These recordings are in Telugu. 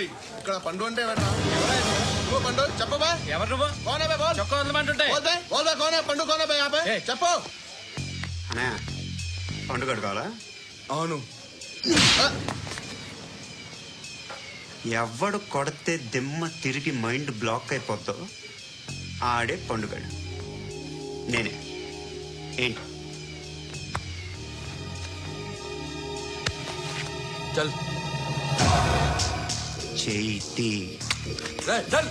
ఇక్కడ పండు అంటే నువ్వు పండు చెప్పబా. ఎవరు నువ్వు? కోనే బే బోల్. చొక్కా వదలమంటుంటే బోల్ బే కోనే పండు కోనే బే ఆపే చెప్పు. అనే పండుగ కావాలా? అవును. ఎవడు కొడితే దిమ్మ తిరిగి మైండ్ బ్లాక్ అయిపోద్దో ఆడే పండుగడు. నేనే. ఏంటి? చల్ చేతి చల్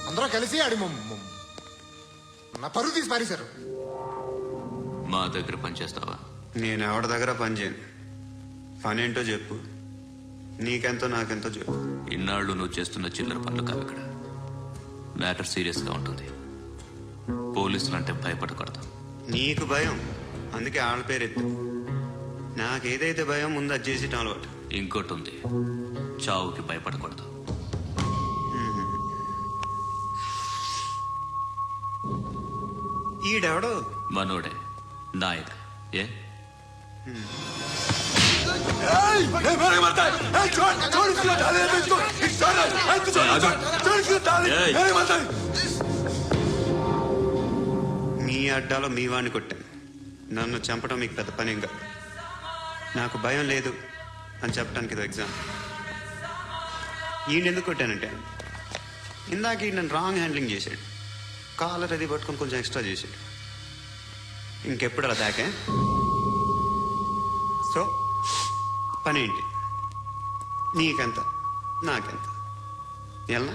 అందరూ కలిసి ఆడి నా పరువు తీసి పారేశారు. మా దగ్గర పనిచేస్తావా? నేను ఎవరి దగ్గర పని చేయను. పని ఏంటో చెప్పు. నీకెంతో నాకెంతో చెప్పు. ఇన్నాళ్ళు నువ్వు చేస్తున్న చిల్లర పనులు కావు ఇక్కడ. మ్యాటర్ సీరియస్ గా ఉంటుంది. పోలీసులు అంటే భయపడకూడదు. నీకు భయం, అందుకే ఆళ్ళ పేరు ఎత్తు. నాకేదైతే భయం ముందు అది చేసేటం అలవాటు. ఇంకోటి ఉంది, చావుకి భయపడకూడదు. ఈడెవడో మనోడే నాయక్. ఏ మీ అడ్డాలో మీ వాడిని కొట్టాను. నన్ను చంపడం మీకు పెద్ద పని ఇంకా. నాకు భయం లేదు అని చెప్పడానికి ఇది ఎగ్జామ్. ఈయన ఎందుకు కొట్టానంటే ఇందాక ఈయన నన్ను రాంగ్ హ్యాండ్లింగ్ చేశాడు. కాలర్ అది పట్టుకొని కొంచెం ఎక్స్ట్రా చేశాడు. ఇంకెప్పుడు అలా దాకే. సో పని ఏంటి? నీకెంత నాకెంత ఎలా?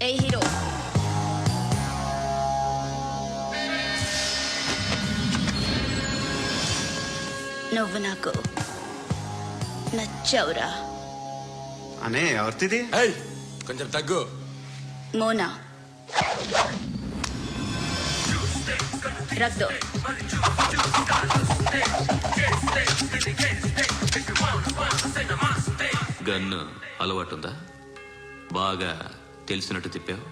ఏ హీరో, నువ్వు నాకు నచ్చావురా. అనే ఎవరిది? కొంచెం తగ్గు. మోనా రక్ దో. గన్ను అలవాటుందా? బాగా తెలిసినట్టు తిప్పావు.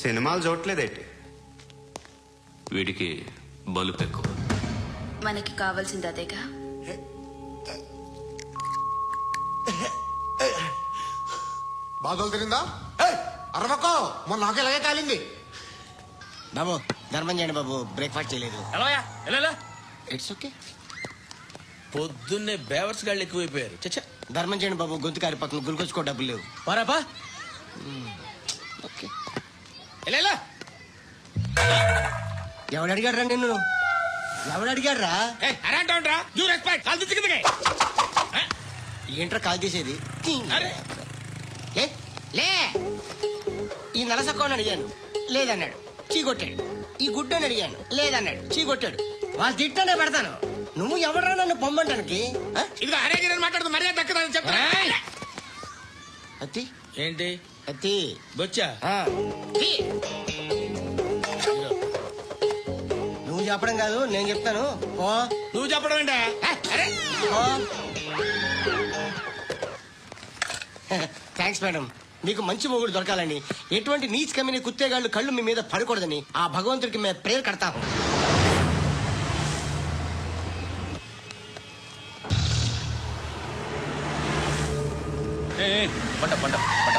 సినిమాలు చూడట్లేదేంటి? వీడికి బలుపు ఎక్కువ. మనకి కావాల్సింది అదేగా. బాధలు తిరిందా? అరవకో, మొన్న నాకు ఇలాగే కాలింది. బాబు ధర్మం చేయండి బాబు, బ్రేక్ఫాస్ట్ చేయలేదు. ఎలా ఇట్స్ ఓకే. పొద్దున్నే బేవర్స్ గాళ్ళు ఎక్కువైపోయారు. చచ్చా, ధర్మం చేయండి బాబు, గొంతు కారిపోతుంది, గురికొచ్చుకో డబ్బులు లేవు. పారాపా. ఓకే. ఎలా ఎవడు అడిగాడు రా నిన్ను? ఎవడు అడిగాడు రా? ఏంట్రా కాల్ చేసేది? ఏ లే, ఈ నలసక్కని అడిగాను లేదన్నాడు, చీ కొట్టాడు. ఈ గుడ్డని అడిగాను లేదన్నాడు, చీ కొట్టాడు. వాళ్ళు తిట్టానే పెడతాను. నువ్వు ఎవడరా నన్ను పొమ్మంటానికి? ఇది అరే మాట్లాడుతూ మర్యాద దక్కదని చెప్పా. అత్తి ఏంటి అత్తి బొచ్చా? నువ్వు చెప్పడం కాదు నేను చెప్తాను. ఓ నువ్వు చెప్పడం ఏంటా? Thanks madam. మీకు మంచి మొగుడు దొరకాలని, ఎటువంటి నీచ్ కమ్మిన కుత్తేగాళ్ళు కళ్ళు మీ మీద పడకూడదని ఆ భగవంతుడికి మేము ప్రేయర్ కడతాము. పంట పంట పంట.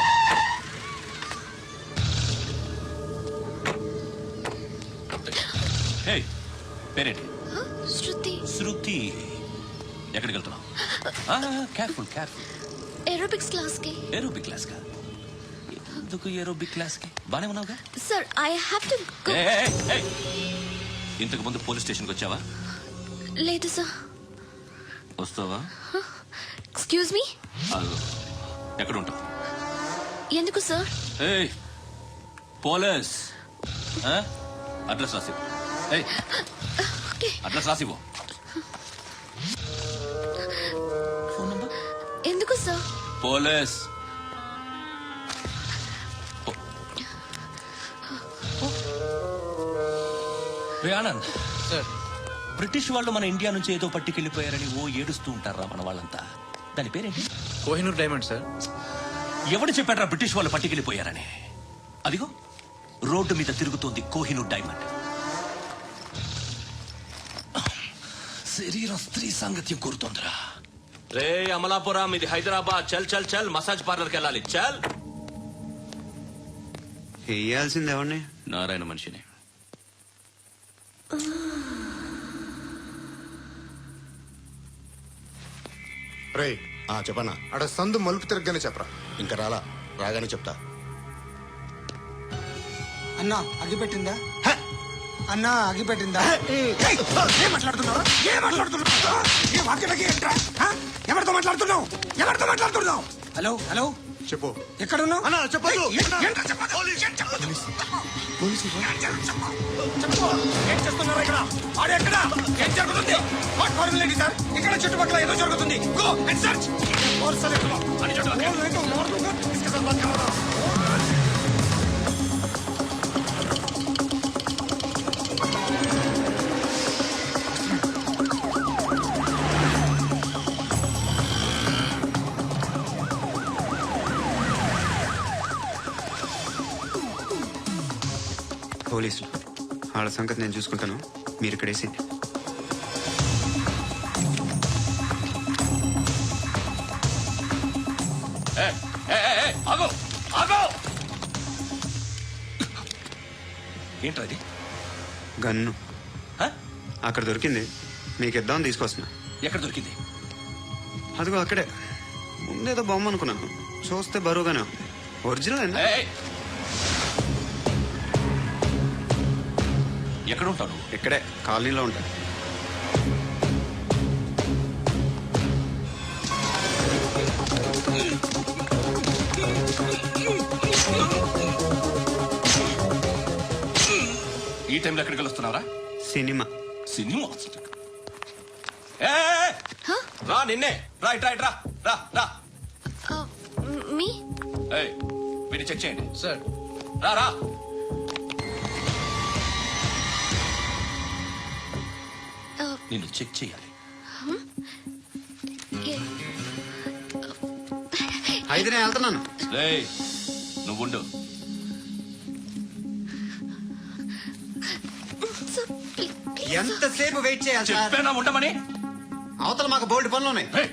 పేరేంటి? శృతి. శృతి. ఎక్కడికి వెళ్తున్నావు? Careful careful. ఏరోబిక్స్ క్లాస్ కి. ఏరోబిక్ క్లాస్ కా? ఎందుకు ఏరోబిక్ క్లాస్ కి? బానే ఉన్నావుగా? Sir I have to go. ఇంతకు ముందు పోలీస్ స్టేషన్కి వచ్చావా? లేదు సార్. వస్తావా? Excuse me. ఎక్కడ ఉంటావు? ఎందుకు సార్? పోలీస్ అడ్రస్ రాసివ్వు. అడ్రస్ రాసివ్వు. సార్. పోలీస్ రే ఆనంద్ సార్ బ్రిటిష్ వాళ్ళు మన ఇండియా నుంచి ఏదో పట్టుకెళ్ళిపోయారని ఓ ఏడుస్తూ ఉంటారా మన వాళ్ళంతా. దాని పేరేంటి? Kohinoor diamond sir. ఎవడు చెప్పాడ్రా బ్రిటిష్ వాళ్ళు పట్టుకెళ్ళిపోయారని? అదిగో రోడ్డు మీద తిరుగుతోంది కోహినూర్ డైమండ్. శరీరం స్త్రీ సాంగత్యం కోరుతోందిరా. రే అమలాపురం, ఇది హైదరాబాద్. చల్ చల్ చల్, మసాజ్ పార్లర్కి వెళ్ళాలి. చల్. వేయాల్సింది ఎవరిని? నారాయణ మనిషిని. రే చెప్పన్నా అడ సందు మలుపు తిరగగానే చెప్పరా. ఇంకా రాలా, రాగానే చెప్తా. అన్నా అగిపెట్టిందా? అన్నా అగిపెట్టిందా? ఏం మాట్లాడుతున్నావు? ఎవరితో మాట్లాడుతున్నావు? ఎవరితో మాట్లాడుతున్నావు? హలో హలో, చెప్పు. ఎక్కడున్నావు? అన్నా చెప్పదు. ఏం చేస్తున్నారు ఇక్కడ? ఆడు ఎక్కడ? ఏం జరుగుతుంది? వాట్ ఫార్మల్ ఏంటి సార్? ఇక్కడ చుట్టుపక్కల ఏదో జరుగుతుంది. Go and search. అని పోలీసులు వాళ్ళ సంగతి నేను చూసుకుంటాను, మీరు ఇక్కడ వేసి. ఆగో ఆగో. ఏంట్రా అది? గన్ను హ? అక్కడ దొరికింది, మీకు ఇద్దామని తీసుకొస్తున్నా. ఎక్కడ దొరికింది? అదిగో అక్కడే. ముందేదో బొమ్మ అనుకున్నాను, చూస్తే బరువుగానే ఉంది. ఒరిజినల్ అండి. ఏయ్! ఎక్కడ ఉంటాను? ఇక్కడే కాలనీలో ఉంటా. ఈ టైంలో ఎక్కడికి వస్తున్నారా? సినిమా. సినిమా ఏయ్! రా, నిన్నే. రా ఇట్రా ఇట్రా. రా రా. మీ ఏయ్, వీడిని చెక్ చేయండి. సార్ రా రా. నిన్ను చెక్ చేయాలి. అయితే నేను వెళ్తున్నాను. రేయ్, నువ్వుండు. ఎంతసేపు వెయిట్ చేయాలి సార్? చెప్పేనా ఉండమని? అవతల మాకు బోల్డ్ పనులు ఉన్నాయి. ఏయ్,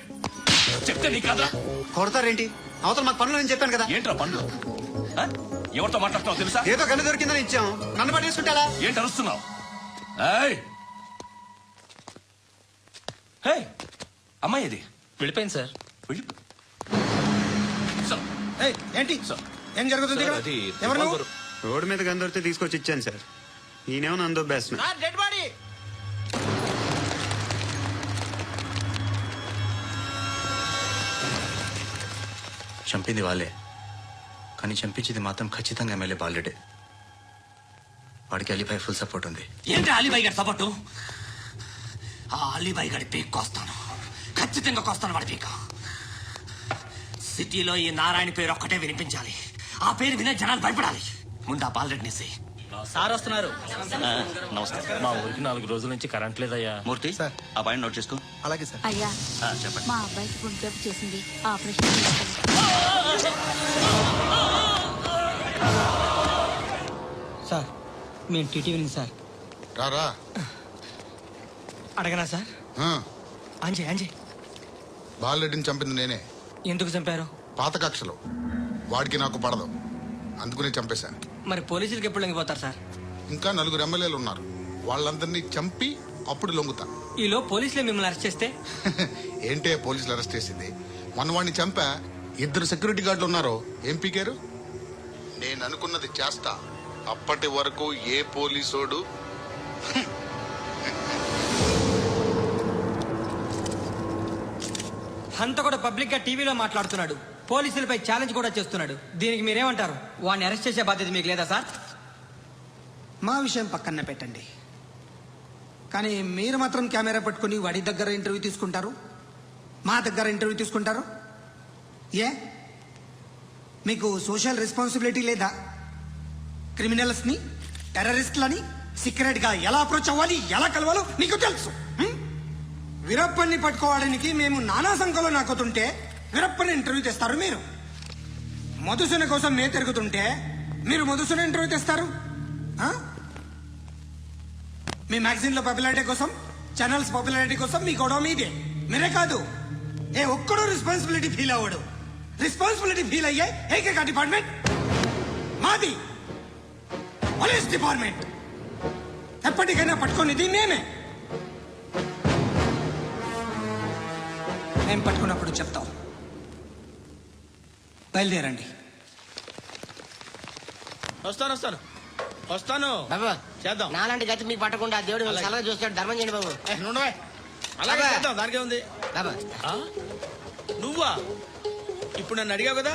చెప్తే నీ కదా. కొడతారేంటి? అవతల మాకు పనులు నేను చెప్పాను కదా. ఏంట్రా పండ్లు? ఆ? ఎవరితో మాట్లాడుతున్నావు తెలుసా? ఏదో గన్ను దొరికిందని ఇచ్చాం, నన్ను పట్టేసుకుంటారా? ఏంటి అరుస్తున్నావు? ఏయ్! ఏయ్! అమ్మాయి ఇది వెళ్ళిపోయింది సార్. వెళ్ళిపో. సార్, ఏయ్, ఏంటి సార్. ఏం జరుగుతుంది ఇక్కడ? అది ఎవరు నువ్వు? రోడ్డు మీద గన్ను దొరికితే తీసుకొచ్చి ఇచ్చాను సార్. ఈయనేమో నన్ను దొబ్బేస్తున్నా. Dead body. చంపింది వాళ్ళే, కానీ చంపించింది మాత్రం ఖచ్చితంగా ఎమ్మెల్యే బాలుడే. వాడికి అలీభాయ్ ఫుల్ సపోర్ట్ ఉంది. ఏంటి అలీబాయి గారి సపోర్టు? ఆ అలీబాయి గారి పీక్ కోస్తాను, ఖచ్చితంగా కోస్తాను వాడి పీక. సిటీలో ఈ నారాయణ పేరు ఒక్కటే వినిపించాలి. ఆ పేరు వినే జనాలు భయపడాలి. ముందు ఆ బాలరెడ్డిని సార్ వస్తున్నారు. నమస్కారం. మా ఊరికి 4 రోజుల నుంచి కరెంట్ లేదయ్యా. మూర్తి, ఆ పాయింట్ నోట్ చేసుకో. అలాగే సార్. అయ్యా, చెప్పండి. మా అబ్బాయికి గుండె జబ్బు చేసింది, ఆపరేషన్ చేయాలి. సార్ మేము టీటీవీ సార్. రారా. అడగనా సార్? అంజయ్ బాలరెడ్డిని చంపింది నేనే. ఎందుకు చంపారు? పాత కక్షలు, వాడికి నాకు పడదు, అందుకునే చంపేశాను. మరి పోలీసులకి ఎప్పుడు లొంగిపోతారు సార్? ఇంకా 4 ఎమ్మెల్యేలు ఉన్నారు, వాళ్ళందరినీ చంపి అప్పుడు లొంగుతా. ఈలో పోలీసులే మిమ్మల్ని అరెస్ట్ చేస్తే? ఏంటే పోలీసులు అరెస్ట్ చేసింది? మన వాడిని చంపా, 2 సెక్యూరిటీ గార్డులు ఉన్నారు, ఏం పీకారు? నేను అనుకున్నది చేస్తా. అప్పటి వరకు ఏ పోలీసోడు హంత కూడా పబ్లిక్ గా టీవీలో మాట్లాడుతున్నాడు, పోలీసులపై ఛాలెంజ్ కూడా చేస్తున్నాడు. దీనికి మీరేమంటారు? వాడిని అరెస్ట్ చేసే బాధ్యత మీకు లేదా సార్? మా విషయం పక్కన పెట్టండి, కానీ మీరు మాత్రం కెమెరా పట్టుకుని వాడి దగ్గర ఇంటర్వ్యూ తీసుకుంటారు, మా దగ్గర ఇంటర్వ్యూ తీసుకుంటారు. ఏ మీకు సోషల్ రెస్పాన్సిబిలిటీ లేదా? క్రిమినల్స్ని టెర్రరిస్ట్లని సీక్రెట్గా ఎలా అప్రోచ్ అవ్వాలి, ఎలా కలవాలో మీకు తెలుసు. వీరప్పన్ని పట్టుకోవడానికి మేము నానా సంఖ్యలో నాకుతుంటే వీరప్పని ఇంటర్వ్యూ తెస్తారు మీరు. మధుసూన కోసం నేను తిరుగుతుంటే మీరు మధుసూన ఇంటర్వ్యూ తెస్తారు. మీ మ్యాగజైన్లో పాపులారిటీ కోసం, ఛానల్స్ పాపులారిటీ కోసం మీ గొడవ మీదే. మీరే కాదు, ఏ ఒక్కడో రెస్పాన్సిబిలిటీ ఫీల్ అవ్వడు. రెస్పాన్సిబిలిటీ ఫీల్ అయ్యే ఏకైక డిపార్ట్మెంట్ మాది, పోలీస్ డిపార్ట్మెంట్. ఎప్పటికైనా పట్టుకునేది మేమే. మేము పట్టుకున్నప్పుడు చెప్తాం. బయలుదేరండి. వస్తాను బాబా చేద్దాం. నాలాంటి గతి మీకు పట్టకుండా దేవుడు మీకు సలహా చూస్తాడు. ధర్మం చేయండి బాబు. అలాగే బాబా. చేద్దాం, దానికే ఉంది. బాబా నువ్వా ఇప్పుడు నన్ను అడిగావు కదా,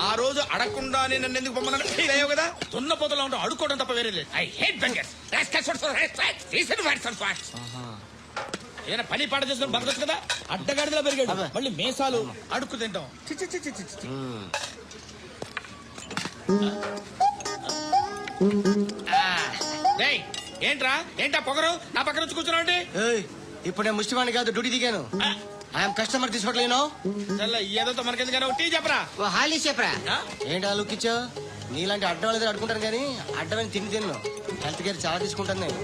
ఆ రోజు అడగకుండానే నన్ను ఎందుకు పొమ్మన్నా ఫీల్ అయ్యావు కదా. తున్న పోతలో ఉంటావు, అడుక్కోవడం తప్ప వేరే లేదు. I hate bangers. ఏదైనా పని పాట చేసుకుని బతకొచ్చు కదా. అడ్డగాడిలో పెరిగాడు, మళ్ళీ మేసాలు అడుక్కు తింటాం. చి, చి, చి, చి, చి, చి. డేయ్, ఏంటా పొగరు నా పక్కన వచ్చి కూర్చున్నావు? ఇప్పుడు నేను ముష్టివాణి కాదు, డ్యూటీ దిగాను. ఐఎమ్ కస్టమర్ తీసుకోవట్లేను. ఏదో మనకెందుకు టీ చెప్పరా. ఓ హాలీ చెప్పరా. ఆ? ఏంటి ఆ లుక్ ఇచ్చావు? నీలాంటి అడ్డం వాళ్ళ దగ్గర అడుకుంటాను కానీ అడ్డమైన తిండి తిన్ను. హెల్త్ కేర్ చాలా తీసుకుంటాను నేను.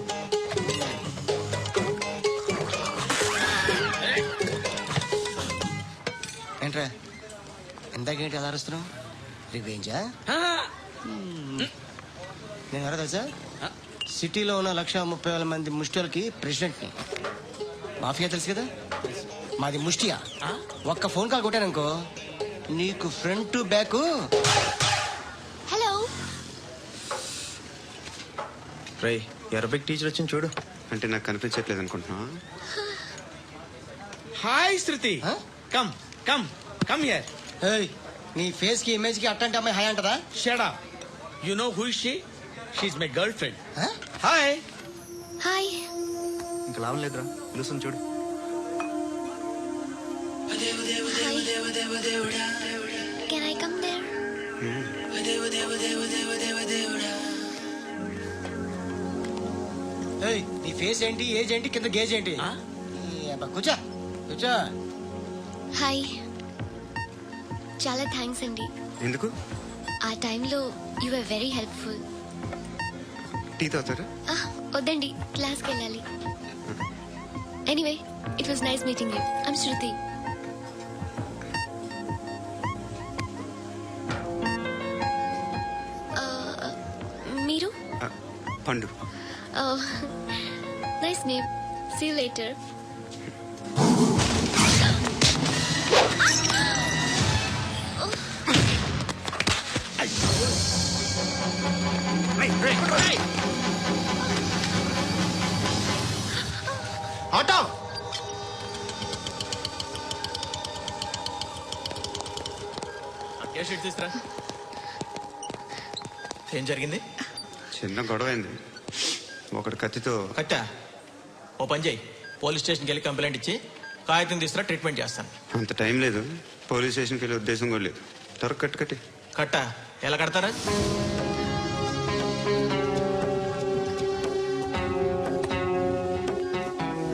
ఏంట్రా ఇందాకేంటి ఎలా అరుస్తున్నావు? రివేంజా? నేను ఎవరో తెలుసా? సిటీలో ఉన్న 130,000 మంది ముష్టిలకి ప్రెసిడెంట్ని. మాఫియా తెలుసు కదా, మాది ముష్టియా. ఒక్క ఫోన్ కాల్ కొట్టాననుకో నీకు ఫ్రంట్ టు బ్యాక్. హలో. రై అరబిక్ టీచర్ వచ్చింది చూడు. అంటే నాకు కనిపించట్లేదు అనుకుంటున్నా. Hi Shruti. Huh? Come come come here. ఏయ్, నీ ఫేస్ కి ఇమేజ్ కి అట్టంటే అమ్మాయి హాయ్ అంటదా? Shut up. You know who is she? She is my girlfriend. Huh? Hi. Hi. ఇంకా లాభం లేదురా, పిలుస్తుంది చూడు. Can I come there? ఏయ్, నీ ఫేస్ ఏంటి, ఏజ్ ఏంటి, కింద గేజ్ ఏంటి? ఈ అబ్బా, కూర్చో కూర్చో. హాయ్. చాలా థ్యాంక్స్ అండి. ఎందుకు? ఆ టైంలో you are very helpful. Tea తాగుతారా? వద్దండి, క్లాస్కి వెళ్ళాలి. Anyway, it was nice meeting you. I'm Shruti. మీరు? Pandu. Nice name. See you later. Auto sheet తీసుకురా. ఏం జరిగింది? చిన్న గొడవ అయింది. ఒకటి కత్తితో. కట్టా. ఓ పని చేయి, పోలీస్ స్టేషన్కి వెళ్ళి కంప్లైంట్ ఇచ్చి కాగితం తీసుకురా, ట్రీట్మెంట్ చేస్తాను. అంత టైం లేదు, పోలీస్ స్టేషన్కి వెళ్ళే ఉద్దేశం కూడా లేదు. త్వరగా కట్టు కట్టి. కట్టా ఎలా కడతారా?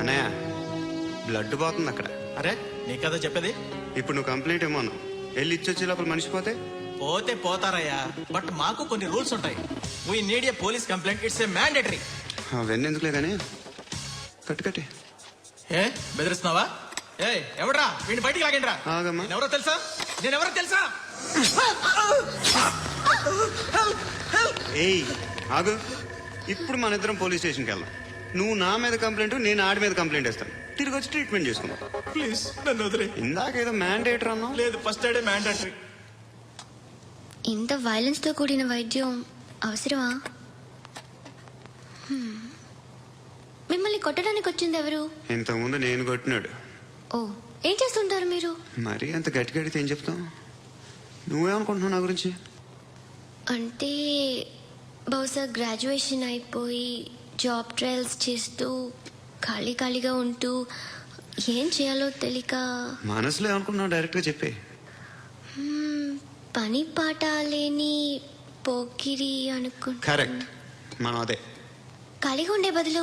అన్నయ్య, బ్లడ్ పోతుంది అక్కడ. అరే నీ కదా చెప్పేది. ఇప్పుడు నువ్వు కంప్లైంట్ ఏమో అన్నావు. వెళ్ళి ఇచ్చొచ్చే లోపల మనిషి పోతే పోతే పోతారయ్యా, బట్ మాకు కొన్ని రూల్స్ ఉంటాయి. We need a police complaint, it's a mandatory. అవన్నీ ఎందుకులే కానీ కట్టు కట్టి. ఏ బెదిరిస్తున్నావా? ఏ ఎవడ్రా వీడిని బయటికి లాగండిరా. ఆగమ్మా. నేనెవరో తెలుసా? నేనెవరో తెలుసా? ఏయ్ ఆగు. ఇప్పుడు మన ఇద్దరం పోలీస్ స్టేషన్కి వెళ్దాం. నువ్వు నా మీద కంప్లైంట్, నేను ఆడి మీద కంప్లైంట్ ఇస్తాను. తిరిగి వచ్చి ట్రీట్మెంట్ చేసుకుందాం. ప్లీజ్ నన్ను వదిలే. ఇందాక ఏదో మ్యాండేటర్ అన్నావు. లేదు, ఫస్ట్ ఎయిడే మ్యాండేటరీ. ఇంత వైలెన్స్ తో కూడిన వైద్యం అవసరమా? మిమ్మల్ని కొట్టడానికి వచ్చింది ఎవరు? ఇంతకుముందు నేను కొట్టినాడు. ఓ, ఏం చేస్తుంటారు మీరు? మరీ అంత గట్టి గడితే ఏం చెప్తాం? నువ్వేమనుకుంటున్నావు నా గురించి? అంటే బహుశా గ్రాడ్యుయేషన్ అయిపోయి జాబ్ ట్రయల్స్ చేస్తూ ఖాళీగా ఉంటూ ఏం చేయాలో తెలియక. మనసులో ఏమనుకుంటున్నావు డైరెక్ట్గా చెప్పే. పని పాట లేని పోకిరి అనుకుంటా. కరెక్ట్ మనం అదే. ఖాళీగా ఉండే బదులు